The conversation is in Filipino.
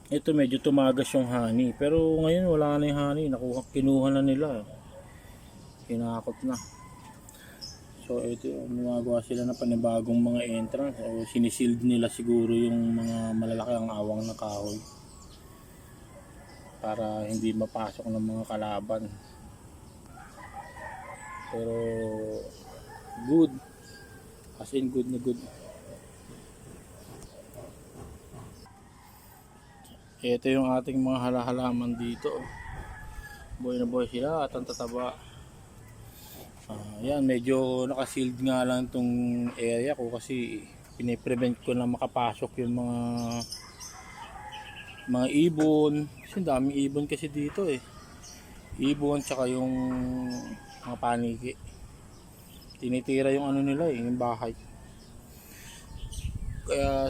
Ito medyo tumagas yung honey, pero ngayon wala na yung honey, kinuha na nila, kinakot na. So ito, gumagawa sila ng panibagong mga entrance o sinisild nila siguro yung mga malalaki ang awang ng kahoy para hindi mapasok ng mga kalaban. Pero good, as in good na good. Ito yung ating mga halaman dito. Buhay na buhay sila at ang tataba. Yan, medyo nakasealed nga lang itong area ko kasi piniprevent ko na makapasok yung mga ibon. Kasi daming ibon kasi dito eh. Ibon tsaka yung mga paniki. Tinitira yung ano nila eh, yung bahay. Kaya